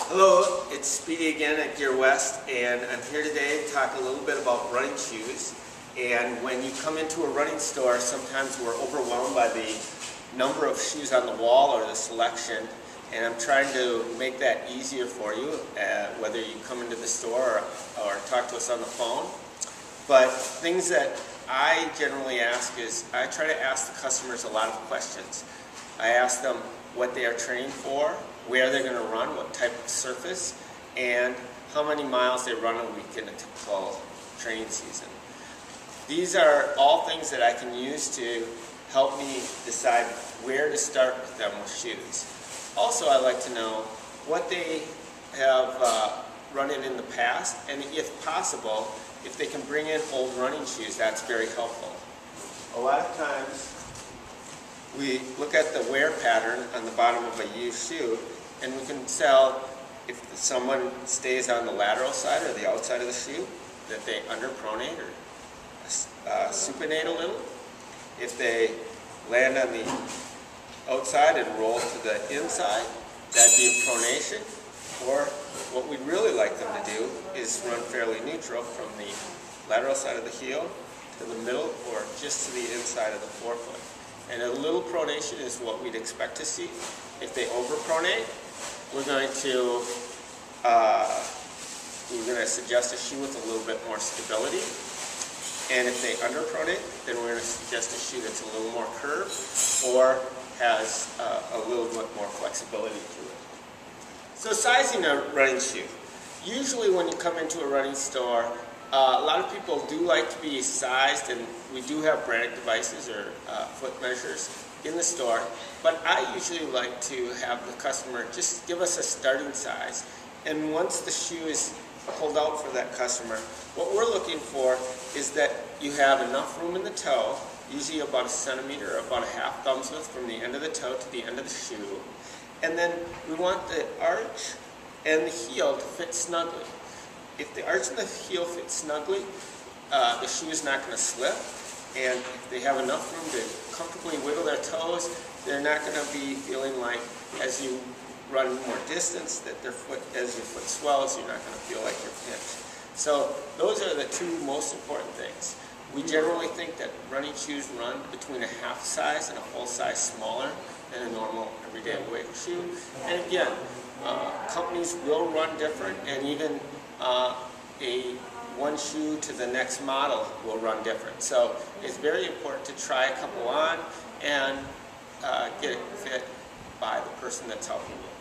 Hello, it's Speedy again at Gear West, and I'm here today to talk a little bit about running shoes. And when you come into a running store, sometimes we're overwhelmed by the number of shoes on the wall or the selection, and I'm trying to make that easier for you, whether you come into the store or talk to us on the phone. But things that I generally ask is, I try to ask the customers a lot of questions. I ask them what they are training for, where they're going to run, what type of surface, and how many miles they run a week in a typical training season. These are all things that I can use to help me decide where to start with them with shoes. Also, I like to know what they have run in the past, and if possible, if they can bring in old running shoes, that's very helpful. A lot of times, we look at the wear pattern on the bottom of a used shoe, and we can tell if someone stays on the lateral side or the outside of the shoe, that they underpronate or supinate a little. If they land on the outside and roll to the inside, that'd be a pronation. Or what we'd really like them to do is run fairly neutral from the lateral side of the heel to the middle or just to the inside of the forefoot. And a little pronation is what we'd expect to see. If they overpronate, we're going to suggest a shoe with a little bit more stability. And if they underpronate, then we're going to suggest a shoe that's a little more curved or has a little bit more flexibility to it. So sizing a running shoe. Usually when you come into a running store, a lot of people do like to be sized, and we do have branded devices or foot measures in the store, but I usually like to have the customer just give us a starting size, and once the shoe is pulled out for that customer, what we're looking for is that you have enough room in the toe, usually about a centimeter or about a half thumb's width from the end of the toe to the end of the shoe, and then we want the arch and the heel to fit snugly. If the arch and the heel fit snugly, the shoe is not going to slip, and if they have enough room to comfortably wiggle their toes, they're not going to be feeling like, as you run more distance, that as your foot swells, you're not going to feel like you're pinched. So those are the two most important things. We generally think that running shoes run between a half size and a full size smaller than a normal everyday weight shoe. And again, companies will run different, and even one shoe to the next model will run different. So it's very important to try a couple on and get it fit by the person that's helping you.